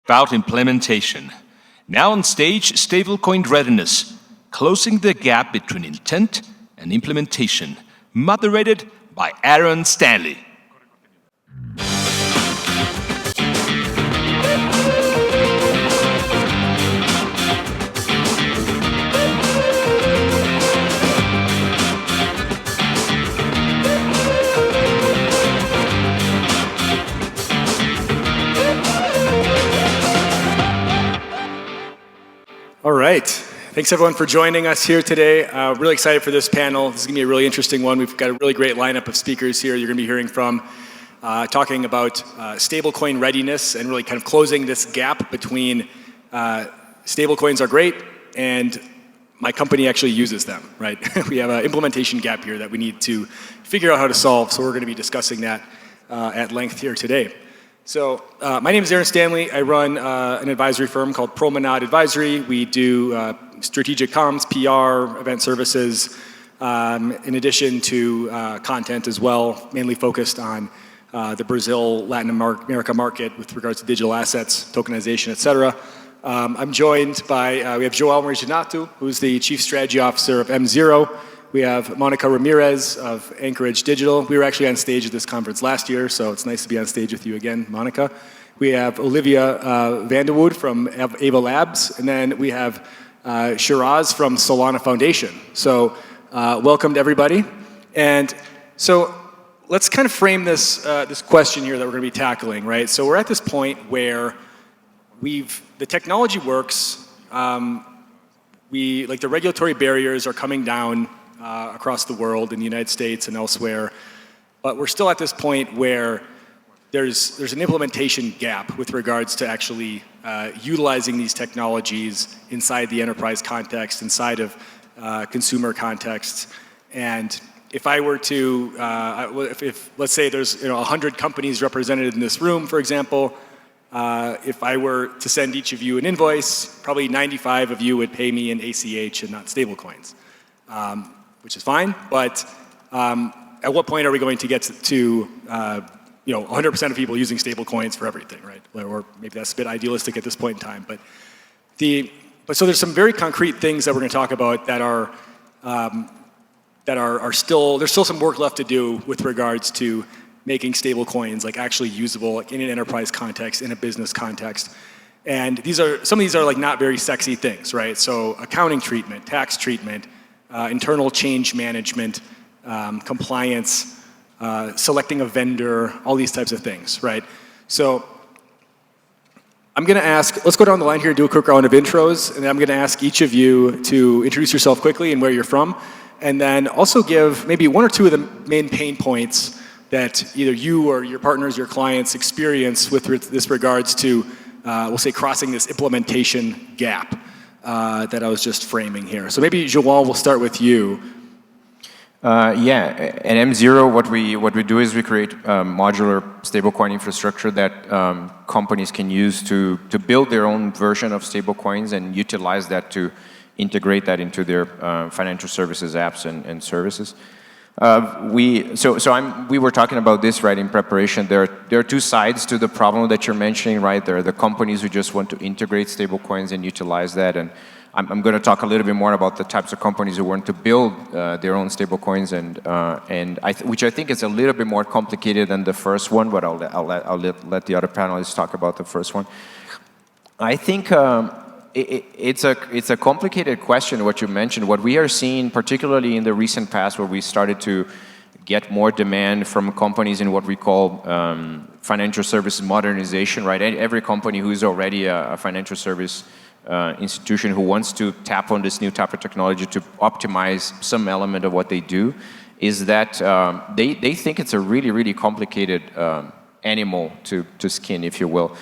About implementation. Now on stage, stablecoin readiness, closing the gap between intent and implementation, moderated by Aaron Stanley. All right. Thanks everyone for joining us here today. Really excited for this panel. This is going to be a really interesting one. We've got a really great lineup of speakers here you're going to be hearing from, talking about stablecoin readiness and really kind of closing this gap between stablecoins are great and my company actually uses them, right? We have an implementation gap here that we need to figure out how to solve, so we're going to be discussing that at length here today. So my name is Aaron Stanley. I run an advisory firm called Promenade Advisory. We do strategic comms, PR, event services, in addition to content as well, mainly focused on the Brazil, Latin America market with regards to digital assets, tokenization, et cetera. I'm joined by, we have Joao Reginatto, who's the Chief Strategy Officer of M0. We have Monica Ramirez of Anchorage Digital. We were actually on stage at this conference last year, so it's nice to be on stage with you again, Monica. We have Olivia Vande Woude from Ava Labs, and then we have Sheraz from Solana Foundation. So welcome to everybody. And so let's kind of frame this, this question here that we're going to be tackling, right? So we're at this point where the technology works, like the regulatory barriers are coming down across the world in the United States and elsewhere, but we're still at this point where there's an implementation gap with regards to actually utilizing these technologies inside the enterprise context, inside of consumer contexts. And if I were to, if let's say there's 100 companies represented in this room, for example, if I were to send each of you an invoice, probably 95 of you would pay me in ACH and not stablecoins. Which is fine, but at what point are we going to get to 100% of people using stablecoins for everything, right? Or maybe that's a bit idealistic at this point in time. But so there's some very concrete things that we're going to talk about that are still, there's still some work left to do with regards to making stablecoins like actually usable like in an enterprise context, in a business context. And some of these are like not very sexy things, right? So accounting treatment, tax treatment, internal change management, compliance, selecting a vendor, all these types of things, right? So I'm going to ask, let's go down the line here and do a quick round of intros, and then I'm going to ask each of you to introduce yourself quickly and where you're from, and then also give maybe one or two of the main pain points that either you or your partners, your clients experience with this regards to, we'll say, crossing this implementation gap. That I was just framing here. So maybe Joao, we'll start with you. Yeah, at M0, what we do is we create modular stablecoin infrastructure that companies can use to build their own version of stablecoins and utilize that to integrate that into their financial services apps and services. We were talking about this right in preparation. There are two sides to the problem that you're mentioning, right? There are the companies who just want to integrate stablecoins and utilize that, and I'm going to talk a little bit more about the types of companies who want to build their own stablecoins, which I think is a little bit more complicated than the first one, but I'll let the other panelists talk about the first one. I think. It's a complicated question, what you mentioned. What we are seeing, particularly in the recent past, where we started to get more demand from companies in what we call financial services modernization, right? Every company who is already a financial service institution who wants to tap on this new type of technology to optimize some element of what they do, is that they think it's a really, really complicated animal to skin, if you will.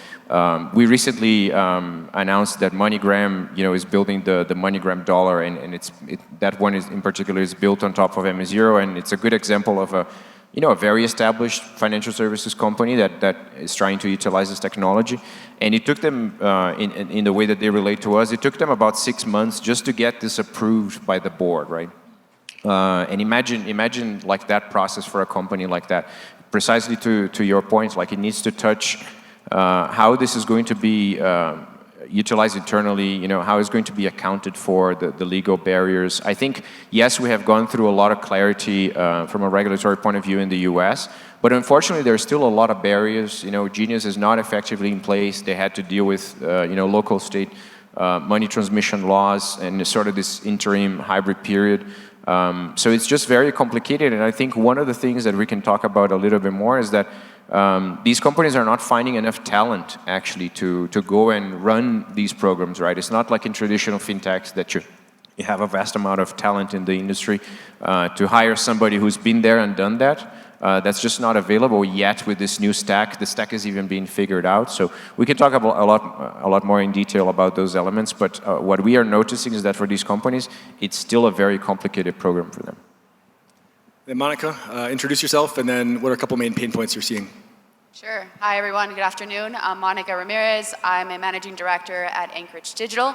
We recently announced that MoneyGram, is building the MoneyGram Dollar, and that one in particular is built on top of M0, and it's a good example of a very established financial services company that is trying to utilize this technology. And it took them, in the way that they relate to us, it took them about 6 months just to get this approved by the board, right? And imagine like that process for a company like that. Precisely to your point, like it needs to touch how this is going to be utilized internally, how it's going to be accounted for, the legal barriers. I think, yes, we have gone through a lot of clarity from a regulatory point of view in the US, but unfortunately there's still a lot of barriers. Genius is not effectively in place. They had to deal with, local state money transmission laws and sort of this interim hybrid period. So it's just very complicated, and I think one of the things that we can talk about a little bit more is that these companies are not finding enough talent actually to go and run these programs, right? It's not like in traditional fintechs that you have a vast amount of talent in the industry to hire somebody who's been there and done that. That's just not available yet with this new stack. The stack is even being figured out. So we can talk about a lot more in detail about those elements, but what we are noticing is that for these companies, it's still a very complicated program for them. Then Monica, introduce yourself, and then what are a couple main pain points you're seeing? Sure. Hi, everyone. Good afternoon. I'm Monica Ramirez. I'm a managing director at Anchorage Digital.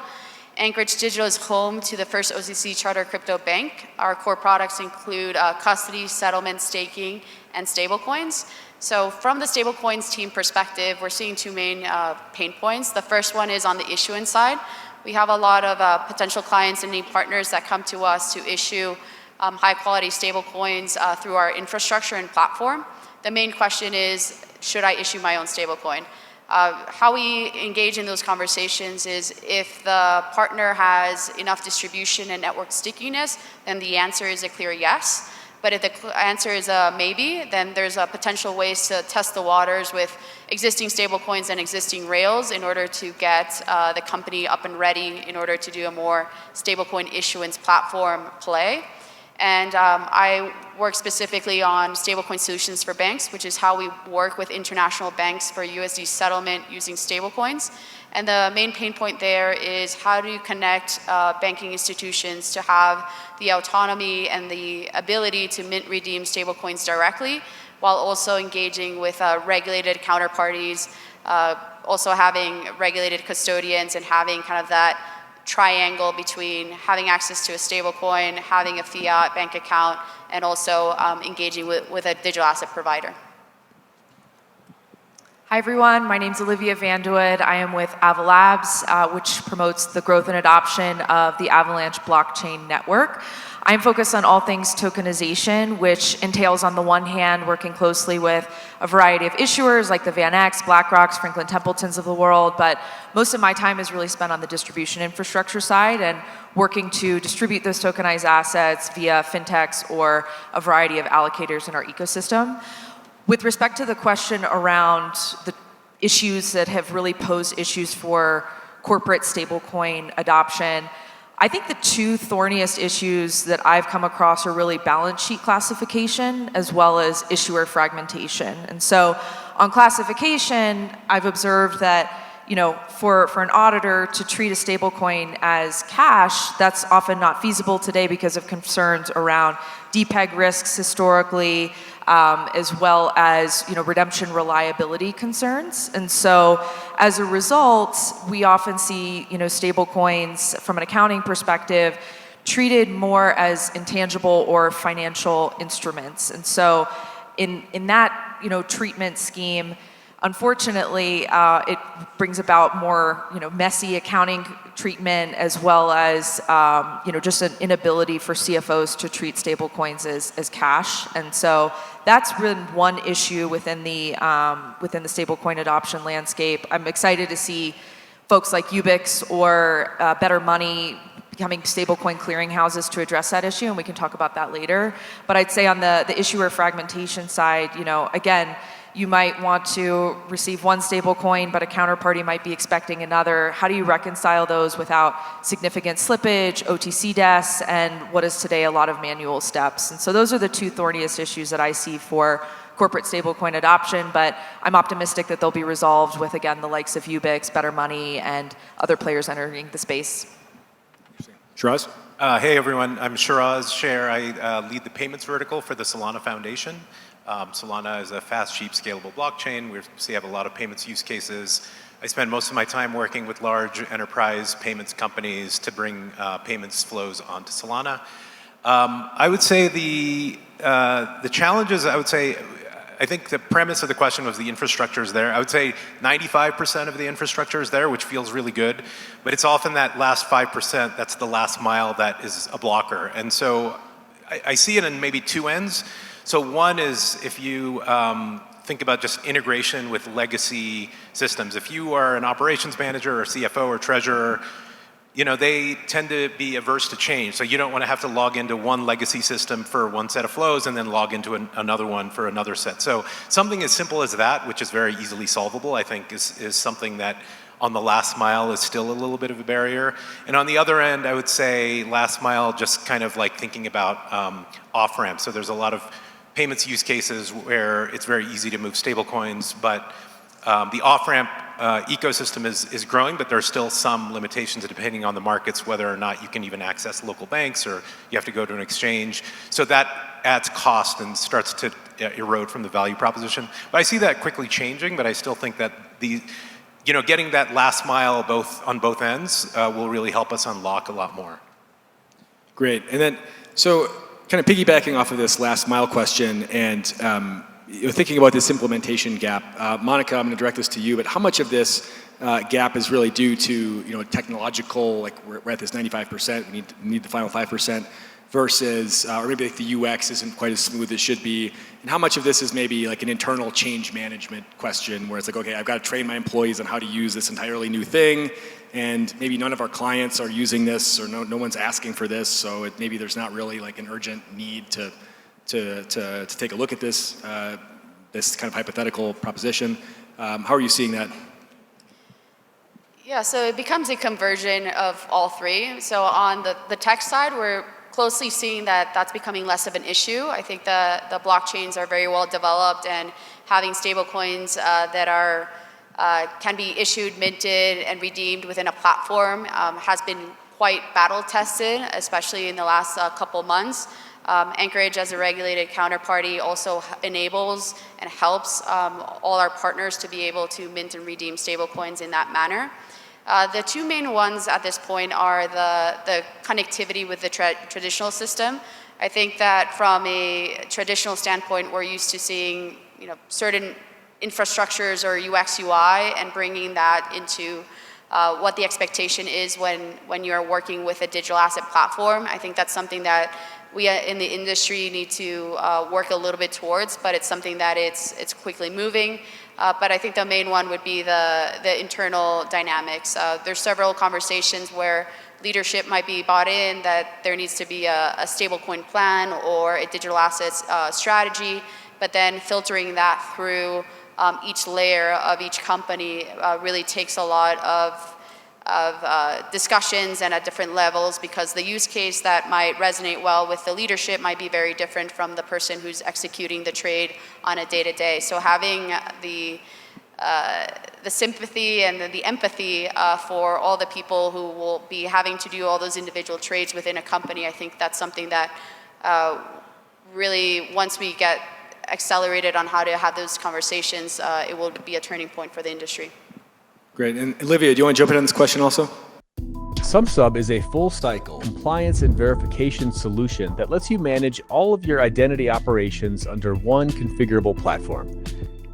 Anchorage Digital is home to the first OCC charter crypto bank. Our core products include custody, settlement, staking, and stablecoins. So from the stablecoins team perspective, we're seeing two main pain points. The first one is on the issuance side. We have a lot of potential clients and need partners that come to us to issue high-quality stablecoins through our infrastructure and platform. The main question is, should I issue my own stablecoin? How we engage in those conversations is if the partner has enough distribution and network stickiness, then the answer is a clear yes. But if the answer is a maybe, then there's a potential ways to test the waters with existing stablecoins and existing rails in order to get the company up and ready in order to do a more stablecoin issuance platform play. And I work specifically on stablecoin solutions for banks, which is how we work with international banks for USD settlement using stablecoins. And the main pain point there is how do you connect banking institutions to have the autonomy and the ability to mint redeem stablecoins directly, while also engaging with regulated counterparties, also having regulated custodians, and having kind of that triangle between having access to a stablecoin, having a fiat bank account, and also engaging with a digital asset provider. Hi everyone, my name is Olivia Vande Woude. I am with Avalabs, which promotes the growth and adoption of the Avalanche blockchain network. I'm focused on all things tokenization, which entails on the one hand working closely with a variety of issuers like the VanEck, BlackRocks, Franklin Templetons of the world, but most of my time is really spent on the distribution infrastructure side and working to distribute those tokenized assets via fintechs or a variety of allocators in our ecosystem. With respect to the question around the issues that have really posed issues for corporate stablecoin adoption, I think the two thorniest issues that I've come across are really balance sheet classification as well as issuer fragmentation. And so on classification, I've observed that for an auditor to treat a stablecoin as cash, that's often not feasible today because of concerns around depeg risks historically, as well as redemption reliability concerns. And so as a result, we often see stablecoins from an accounting perspective treated more as intangible or financial instruments. And so in that treatment scheme, unfortunately, it brings about more messy accounting treatment, as well as just an inability for CFOs to treat stablecoins as cash. And so that's been one issue within the stablecoin adoption landscape. I'm excited to see folks like Ubix or Better Money becoming stablecoin clearinghouses to address that issue, and we can talk about that later. But I'd say on the issuer fragmentation side, again, you might want to receive one stablecoin, but a counterparty might be expecting another. How do you reconcile those without significant slippage, OTC deaths, and what is today a lot of manual steps? And so those are the two thorniest issues that I see for corporate stablecoin adoption, but I'm optimistic that they'll be resolved with, again, the likes of Ubix, Better Money, and other players entering the space. Sheraz? Hey everyone, I'm Sheraz Shere. I lead the payments vertical for the Solana Foundation. Solana is a fast, cheap, scalable blockchain. We have a lot of payments use cases. I spend most of my time working with large enterprise payments companies to bring payments flows onto Solana. I would say the challenges, I think the premise of the question was the infrastructure is there. I would say 95% of the infrastructure is there, which feels really good, but it's often that last 5% that's the last mile that is a blocker. And so I see it in maybe two ends. So one is if you think about just integration with legacy systems. If you are an operations manager or CFO or treasurer, they tend to be averse to change. So you don't want to have to log into one legacy system for one set of flows and then log into another one for another set. So something as simple as that, which is very easily solvable, I think is something that on the last mile is still a little bit of a barrier. And on the other end, I would say last mile, just kind of like thinking about off-ramps. So there's a lot of payments use cases where it's very easy to move stablecoins, but the off-ramp ecosystem is growing, but there are still some limitations depending on the markets, whether or not you can even access local banks or you have to go to an exchange. So that adds cost and starts to erode from the value proposition. But I see that quickly changing, but I still think that getting that last mile on both ends will really help us unlock a lot more. Great. And then, so kind of piggybacking off of this last mile question and thinking about this implementation gap, Monica, I'm going to direct this to you, but how much of this gap is really due to technological, like we're at this 95%, we need the final 5%, versus, or maybe like the UX isn't quite as smooth as it should be, and how much of this is maybe like an internal change management question where it's like, okay, I've got to train my employees on how to use this entirely new thing, and maybe none of our clients are using this, or no one's asking for this, so maybe there's not really like an urgent need to take a look at this this kind of hypothetical proposition. How are you seeing that? Yeah, so it becomes a conversion of all three. So on the tech side, we're closely seeing that that's becoming less of an issue. I think the blockchains are very well developed, and having stablecoins that are can be issued, minted, and redeemed within a platform has been quite battle tested, especially in the last couple months. Anchorage, as a regulated counterparty, also enables and helps all our partners to be able to mint and redeem stablecoins in that manner. The two main ones at this point are the connectivity with the traditional system. I think that from a traditional standpoint, we're used to seeing certain infrastructures or UX UI and bringing that into what the expectation is when you're working with a digital asset platform. I think that's something that we in the industry need to work a little bit towards, but it's something that it's quickly moving. But I think the main one would be the internal dynamics. There's several conversations where leadership might be bought in that there needs to be a stablecoin plan or a digital assets strategy, but then filtering that through each layer of each company really takes a lot of discussions and at different levels, because the use case that might resonate well with the leadership might be very different from the person who's executing the trade on a day-to-day. So having the sympathy and the empathy for all the people who will be having to do all those individual trades within a company, I think that's something that really, once we get accelerated on how to have those conversations, it will be a turning point for the industry. Great. And Olivia, do you want to jump in on this question also? SumSub is a full-cycle compliance and verification solution that lets you manage all of your identity operations under one configurable platform.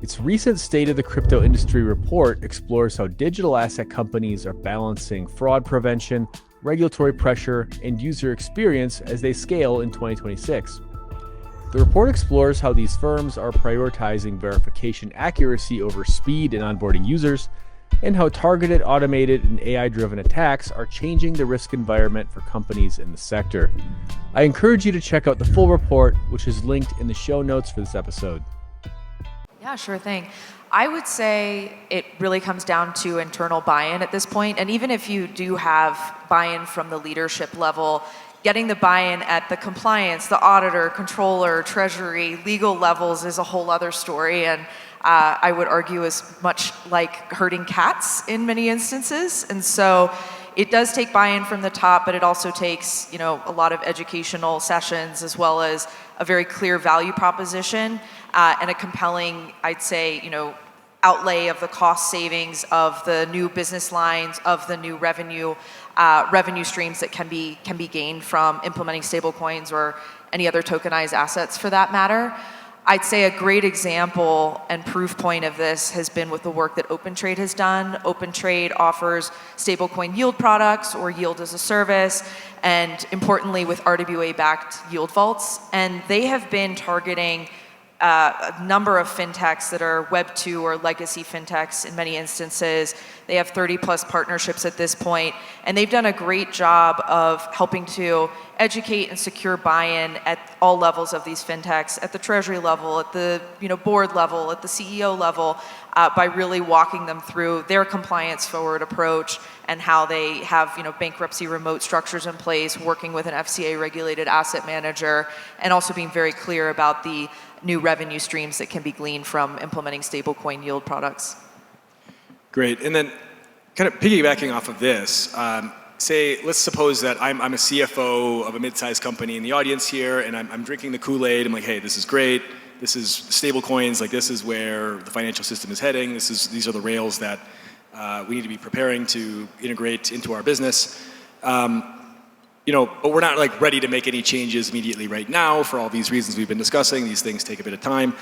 Its recent State of the Crypto Industry report explores how digital asset companies are balancing fraud prevention, regulatory pressure, and user experience as they scale in 2026. The report explores how these firms are prioritizing verification accuracy over speed in onboarding users, and how targeted, automated, and AI-driven attacks are changing the risk environment for companies in the sector. I encourage you to check out the full report, which is linked in the show notes for this episode. Yeah, sure thing. I would say it really comes down to internal buy-in at this point, and even if you do have buy-in from the leadership level, getting the buy-in at the compliance, the auditor, controller, treasury, legal levels is a whole other story, and I would argue is much like herding cats in many instances. And so it does take buy-in from the top, but it also takes, a lot of educational sessions, as well as a very clear value proposition and a compelling, I'd say, outlay of the cost savings of the new business lines, of the new revenue streams that can be gained from implementing stablecoins or any other tokenized assets for that matter. I'd say a great example and proof point of this has been with the work that OpenTrade has done. OpenTrade offers stablecoin yield products or yield as a service, and importantly with RWA-backed yield vaults. And they have been targeting a number of fintechs that are Web 2 or legacy fintechs in many instances. They have 30 plus partnerships at this point, and they've done a great job of helping to educate and secure buy-in at all levels of these fintechs, at the treasury level, at the board level, at the CEO level, by really walking them through their compliance forward approach and how they have bankruptcy remote structures in place, working with an FCA regulated asset manager, and also being very clear about the new revenue streams that can be gleaned from implementing stablecoin yield products. Great. And then kind of piggybacking off of this, let's suppose that I'm a CFO of a mid-sized company in the audience here, and I'm drinking the Kool-Aid. I'm like, hey, this is great. This is stablecoins. Like, this is where the financial system is heading. These are the rails that we need to be preparing to integrate into our business. But we're not like ready to make any changes immediately right now for all these reasons we've been discussing. These things take a bit of time.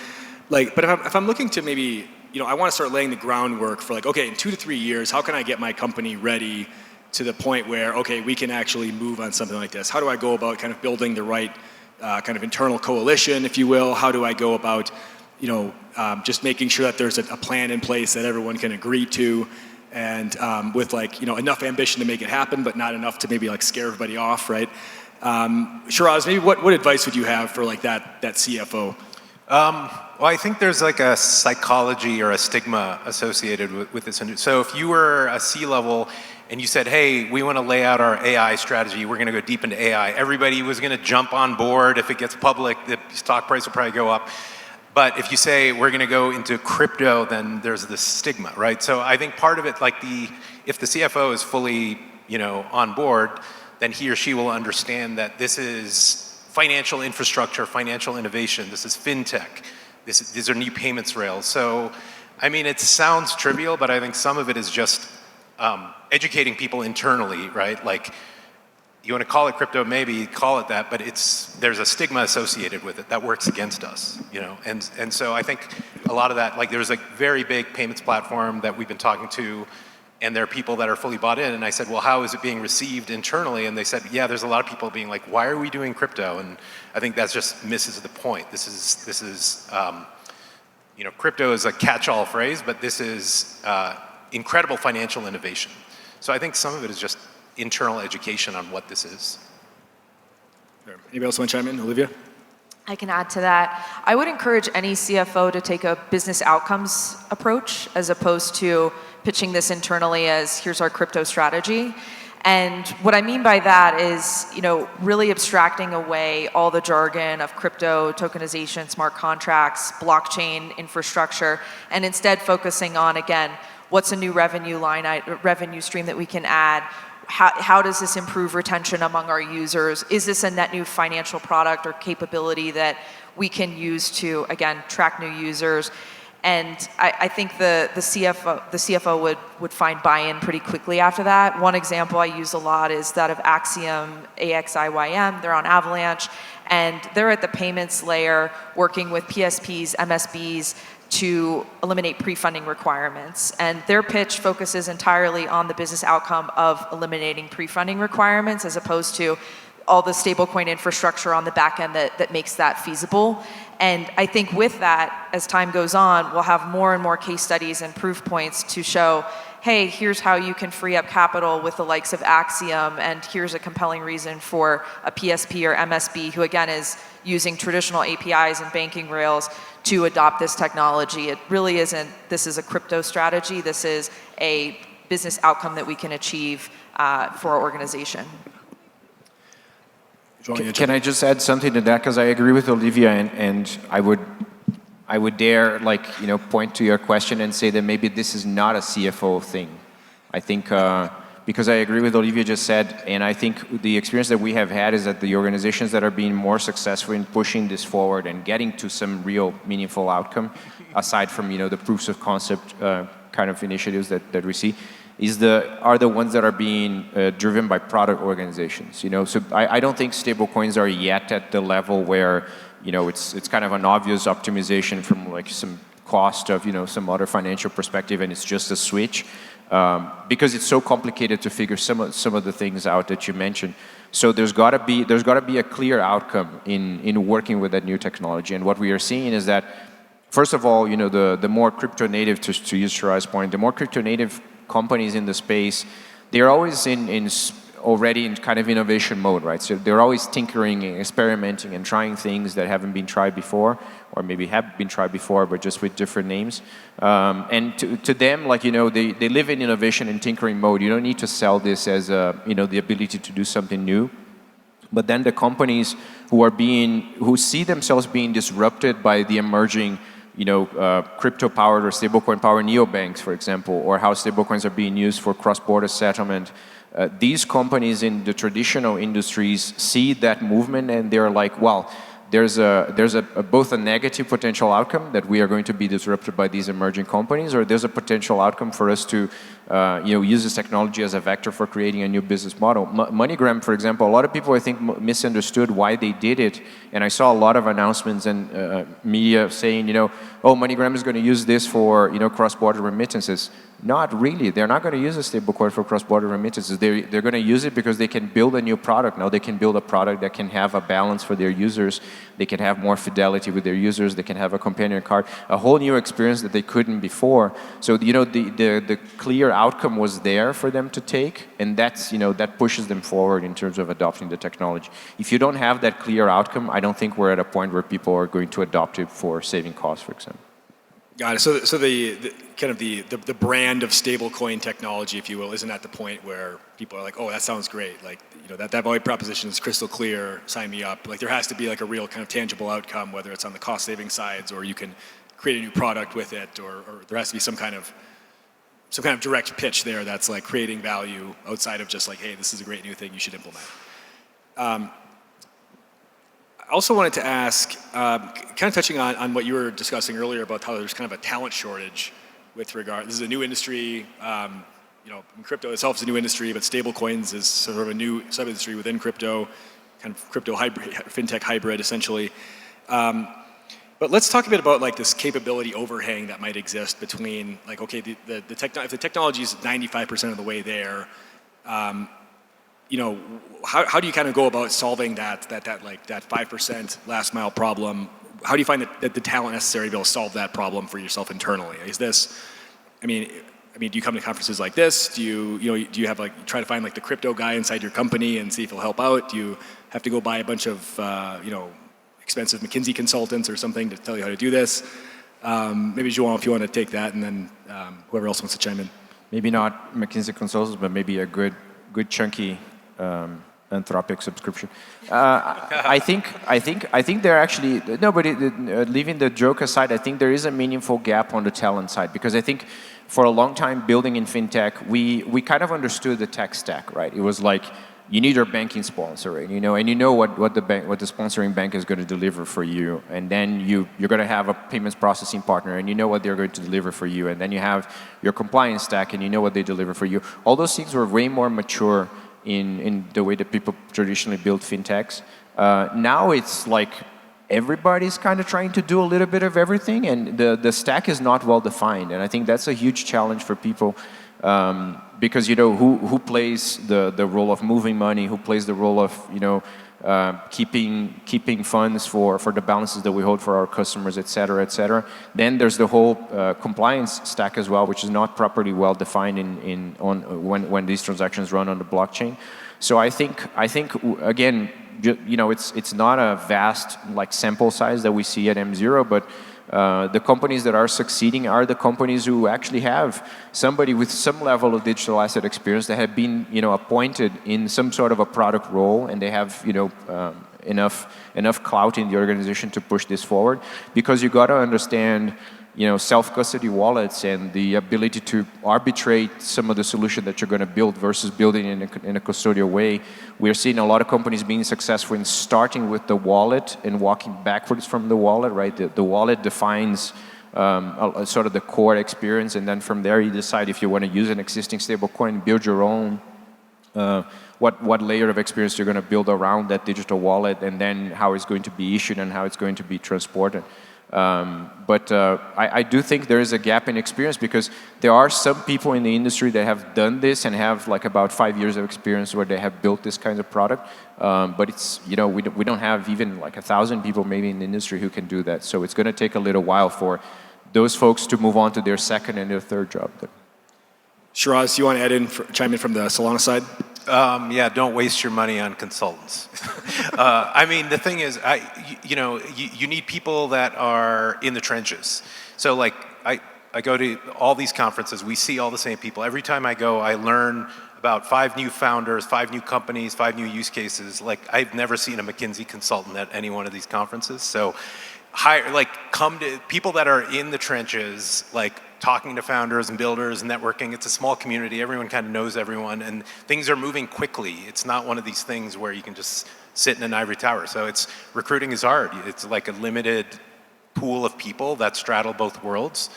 But if I'm looking to maybe, I want to start laying the groundwork for okay, in 2 to 3 years, how can I get my company ready to the point where, okay, we can actually move on something like this? How do I go about kind of building the right kind of internal coalition, if you will? How do I go about, just making sure that there's a plan in place that everyone can agree to? And with enough ambition to make it happen, but not enough to maybe scare everybody off, right? Sheraz, maybe what advice would you have for that CFO? Well, I think there's a psychology or a stigma associated with this. So if you were a C-level and you said, hey, we want to lay out our AI strategy, we're going to go deep into AI, everybody was going to jump on board. If it gets public, the stock price will probably go up. But if you say we're going to go into crypto, then there's this stigma, right? So I think part of it, if the CFO is fully, on board, then he or she will understand that this is financial infrastructure, financial innovation. This is fintech. These are new payments rails. So, I mean, it sounds trivial, but I think some of it is just educating people internally, right? You want to call it crypto, maybe call it that, but there's a stigma associated with it that works against us, And so I think a lot of that, there's a very big payments platform that we've been talking to, and there are people that are fully bought in. And I said, well, how is it being received internally? And they said, yeah, there's a lot of people being like, why are we doing crypto? And I think that just misses the point. This is crypto is a catch-all phrase, but this is incredible financial innovation. So I think some of it is just internal education on what this is. Anybody else want to chime in? Olivia? I can add to that. I would encourage any CFO to take a business outcomes approach as opposed to pitching this internally as here's our crypto strategy. And what I mean by that is, really abstracting away all the jargon of crypto, tokenization, smart contracts, blockchain infrastructure, and instead focusing on, again, what's a new revenue stream that we can add? How does this improve retention among our users? Is this a net new financial product or capability that we can use to, again, track new users? And I think the CFO would find buy-in pretty quickly after that. One example I use a lot is that of Axiom, AXIYM. They're on Avalanche, and they're at the payments layer working with PSPs, MSBs, to eliminate pre-funding requirements. And their pitch focuses entirely on the business outcome of eliminating pre-funding requirements as opposed to all the stablecoin infrastructure on the back end that makes that feasible. And I think with that, as time goes on, we'll have more and more case studies and proof points to show, hey, here's how you can free up capital with the likes of Axiom, and here's a compelling reason for a PSP or MSB who, again, is using traditional APIs and banking rails to adopt this technology. It really isn't, this is a crypto strategy, this is a business outcome that we can achieve for our organization. Can I just add something to that? Because I agree with Olivia, and I would dare point to your question and say that maybe this is not a CFO thing. I think because I agree with Olivia just said, and I think the experience that we have had is that the organizations that are being more successful in pushing this forward and getting to some real meaningful outcome, aside from the proofs of concept kind of initiatives that we see, are the ones that are being driven by product organizations. So I don't think stablecoins are yet at the level where it's kind of an obvious optimization from like some cost of some other financial perspective, and it's just a switch because it's so complicated to figure some of the things out that you mentioned. So there's got to be a clear outcome in working with that new technology. And what we are seeing is that, first of all, the more crypto native, to use Sheraz's point, the more crypto native companies in the space, they're always already in kind of innovation mode, right? So they're always tinkering and experimenting and trying things that haven't been tried before, or maybe have been tried before, but just with different names. And to them, like, they live in innovation and tinkering mode. You don't need to sell this as the ability to do something new. But then the companies who see themselves being disrupted by the emerging crypto-powered or stablecoin-powered neobanks, for example, or how stablecoins are being used for cross-border settlement. These companies in the traditional industries see that movement and they're like, well, there's both a negative potential outcome that we are going to be disrupted by these emerging companies, or there's a potential outcome for us to use this technology as a vector for creating a new business model. MoneyGram, for example, a lot of people I think misunderstood why they did it, and I saw a lot of announcements and media saying, oh, MoneyGram is going to use this for cross-border remittances. Not really. They're not going to use a stablecoin for cross-border remittances. They're going to use it because they can build a new product. Now they can build a product that can have a balance for their users. They can have more fidelity with their users. They can have a companion card, a whole new experience that they couldn't before. So the clear outcome was there for them to take, and that pushes them forward in terms of adopting the technology. If you don't have that clear outcome, I don't think we're at a point where people are going to adopt it for saving costs, for example. Got it. So the kind of the brand of stablecoin technology, if you will, isn't at the point where people are like, oh, that sounds great. Like, that value proposition is crystal clear. Sign me up. Like, there has to be like a real kind of tangible outcome, whether it's on the cost saving sides or you can create a new product with it, or there has to be some kind of direct pitch there that's like creating value outside of just like, hey, this is a great new thing you should implement. I also wanted to ask, kind of touching on what you were discussing earlier about how there's kind of a talent shortage with regard, this is a new industry, crypto itself is a new industry, but stablecoins is sort of a new sub-industry within crypto, kind of crypto hybrid, fintech hybrid essentially. But let's talk a bit about like this capability overhang that might exist between like, okay, if the technology is 95% of the way there, how do you kind of go about solving that 5% last mile problem? How do you find that the talent necessary to be able to solve that problem for yourself internally? Is this, do you come to conferences like this? Do you have like, try to find like the crypto guy inside your company and see if he'll help out? Do you have to go buy a bunch of, expensive McKinsey consultants or something to tell you how to do this? Maybe Joao, if you want to take that, and then whoever else wants to chime in. Maybe not McKinsey consultants, but maybe a good chunky Anthropic subscription. I think they're actually, leaving the joke aside, I think there is a meaningful gap on the talent side, because I think for a long time building in fintech, we kind of understood the tech stack, right? It was like, you need your banking sponsor, and you know what the sponsoring bank is going to deliver for you, and then you're going to have a payments processing partner, and you know what they're going to deliver for you, and then you have your compliance stack, and you know what they deliver for you. All those things were way more mature in the way that people traditionally build fintechs. Now it's like everybody's kind of trying to do a little bit of everything, and the stack is not well defined, and I think that's a huge challenge for people. Because who plays the role of moving money, who plays the role of keeping funds for the balances that we hold for our customers, et cetera, et cetera. Then there's the whole compliance stack as well, which is not properly well defined when these transactions run on the blockchain. So I think again, it's not a vast like sample size that we see at M0, but the companies that are succeeding are the companies who actually have somebody with some level of digital asset experience that have been, appointed in some sort of a product role, and they have, enough clout in the organization to push this forward. Because you got to understand, self-custody wallets and the ability to arbitrate some of the solution that you're going to build versus building in a custodial way. We're seeing a lot of companies being successful in starting with the wallet and walking backwards from the wallet, right? The wallet defines sort of the core experience, and then from there you decide if you want to use an existing stablecoin, build your own what layer of experience you're going to build around that digital wallet, and then how it's going to be issued and how it's going to be transported. But I do think there is a gap in experience, because there are some people in the industry that have done this and have like about 5 years of experience where they have built this kind of product. But it's, you know, we don't have even like 1,000 people maybe in the industry who can do that. So it's going to take a little while for those folks to move on to their second and their third job. Sheraz, you want to add in, chime in from the Solana side? Yeah, don't waste your money on consultants. I mean, the thing is, you need people that are in the trenches. So like, I go to all these conferences, we see all the same people. Every time I go, I learn about 5 new founders, 5 new companies, 5 new use cases. Like, I've never seen a McKinsey consultant at any one of these conferences. So come to people that are in the trenches, like talking to founders and builders and networking. It's a small community. Everyone kind of knows everyone, and things are moving quickly. It's not one of these things where you can just sit in an ivory tower. So recruiting is hard. It's like a limited pool of people that straddle both worlds.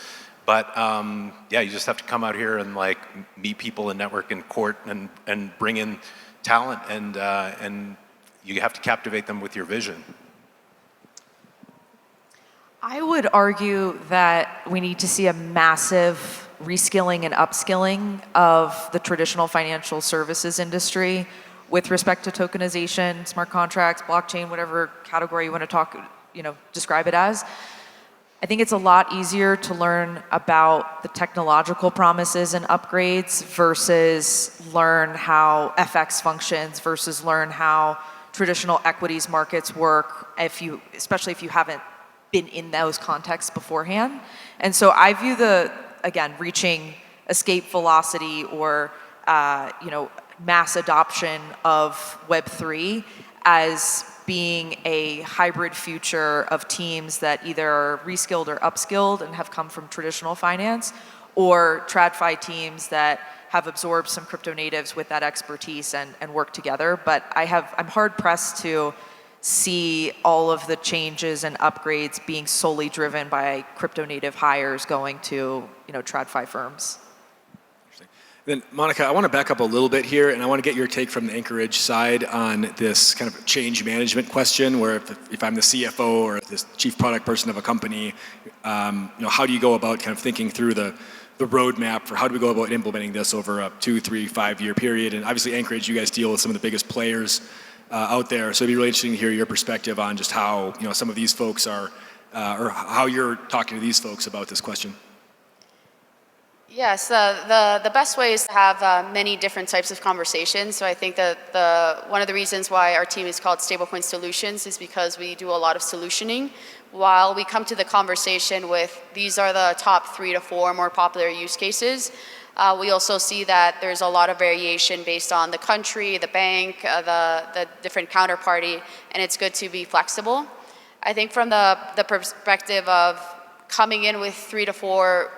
But yeah, you just have to come out here and like meet people and network and court and bring in talent, and you have to captivate them with your vision. I would argue that we need to see a massive reskilling and upskilling of the traditional financial services industry with respect to tokenization, smart contracts, blockchain, whatever category you want to describe it as. I think it's a lot easier to learn about the technological promises and upgrades versus learn how FX functions, versus learn how traditional equities markets work, especially if you haven't been in those contexts beforehand. And so I view reaching escape velocity or mass adoption of Web3 as being a hybrid future of teams that either are reskilled or upskilled and have come from traditional finance, or TradFi teams that have absorbed some crypto natives with that expertise and work together. But I'm hard pressed to see all of the changes and upgrades being solely driven by crypto native hires going to TradFi firms. Then, Monica, I want to back up a little bit here, and I want to get your take from the Anchorage side on this kind of change management question, where if I'm the CFO or the chief product person of a company, how do you go about kind of thinking through the roadmap for how do we go about implementing this over a 2, 3, 5 year period? And obviously, Anchorage, you guys deal with some of the biggest players out there, so it'd be really interesting to hear your perspective on just how some of these folks are, or how you're talking to these folks about this question. Yes, the best way is to have many different types of conversations. So I think that one of the reasons why our team is called Stablecoin Solutions is because we do a lot of solutioning. While we come to the conversation with these are the top 3 to 4 more popular use cases, we also see that there's a lot of variation based on the country, the bank, the different counterparty, and it's good to be flexible. I think from the perspective of coming in with 3 to 4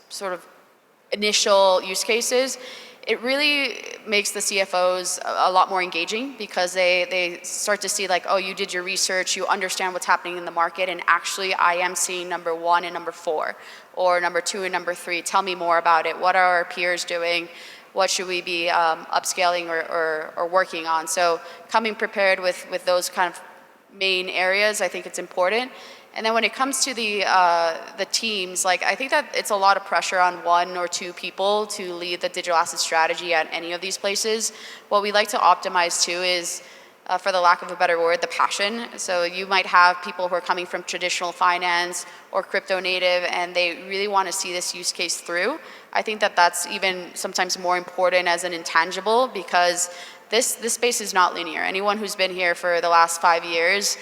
sort of initial use cases, it really makes the CFOs a lot more engaging, because they start to see like, oh, you did your research, you understand what's happening in the market, and actually I am seeing number 1 and number 4, or number 2 and number 3. Tell me more about it. What are our peers doing? What should we be upscaling or working on? So coming prepared with those kind of main areas, I think it's important. And then when it comes to the teams, like I think that it's a lot of pressure on 1 or 2 people to lead the digital asset strategy at any of these places. What we like to optimize to is, for the lack of a better word, the passion. So you might have people who are coming from traditional finance or crypto native, and they really want to see this use case through. I think that that's even sometimes more important as an intangible, because this space is not linear. Anyone who's been here for the last 5 years,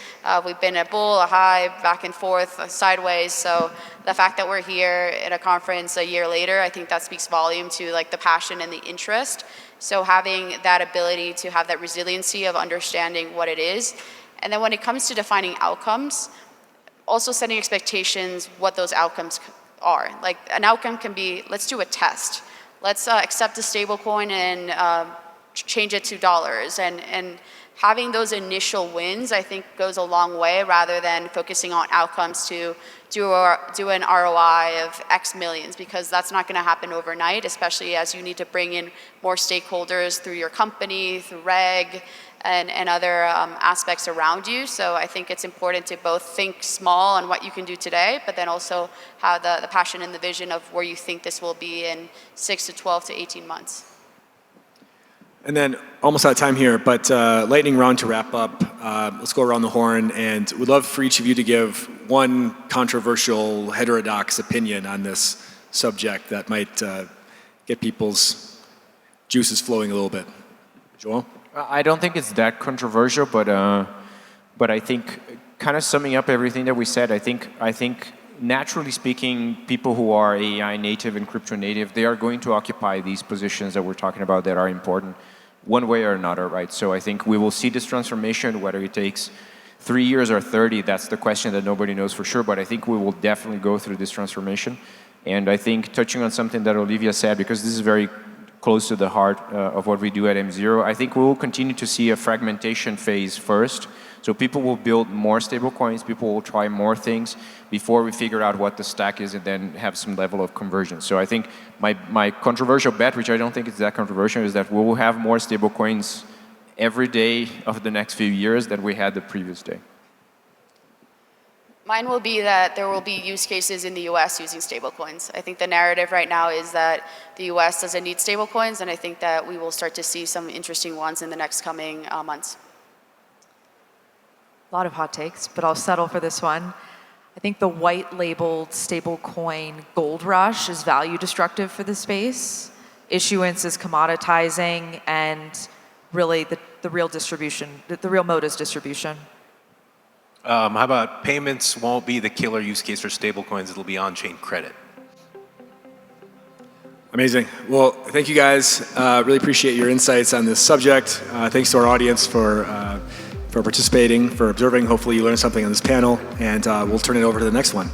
we've been a bull, a high, back and forth, sideways. So the fact that we're here at a conference a year later, I think that speaks volume to like the passion and the interest. So having that ability to have that resiliency of understanding what it is. And then when it comes to defining outcomes, also setting expectations what those outcomes are. Like an outcome can be, let's do a test. Let's accept a stable coin and change it to dollars and having those initial wins, I think, goes a long way rather than focusing on outcomes to do an ROI of X millions, because that's not going to happen overnight, especially as you need to bring in more stakeholders through your company, through reg, and other aspects around you. So I think it's important to both think small on what you can do today, but then also have the passion and the vision of where you think this will be in 6 to 12 to 18 months. And then almost out of time here, but lightning round to wrap up. Let's go around the horn, and we'd love for each of you to give one controversial, heterodox opinion on this subject that might get people's juices flowing a little bit. Joao? I don't think it's that controversial, but I think kind of summing up everything that we said, I think naturally speaking, people who are AI native and crypto native, they are going to occupy these positions that we're talking about that are important one way or another, right? So I think we will see this transformation, whether it takes 3 years or 30, that's the question that nobody knows for sure, but I think we will definitely go through this transformation. And I think touching on something that Olivia said, because this is very close to the heart of what we do at M0, I think we will continue to see a fragmentation phase first. So people will build more stablecoins, people will try more things before we figure out what the stack is and then have some level of conversion. So I think my controversial bet, which I don't think is that controversial, is that we will have more stablecoins every day of the next few years than we had the previous day. Mine will be that there will be use cases in the US using stablecoins. I think the narrative right now is that the US doesn't need stablecoins, and I think that we will start to see some interesting ones in the next coming months. A lot of hot takes, but I'll settle for this one. I think the white labeled stablecoin gold rush is value destructive for the space. Issuance is commoditizing, and really the real distribution, the real mode is distribution. How about payments won't be the killer use case for stablecoins, it'll be on-chain credit. Amazing. Well, thank you guys. Really appreciate your insights on this subject. Thanks to our audience for participating, for observing. Hopefully you learned something on this panel, and we'll turn it over to the next one.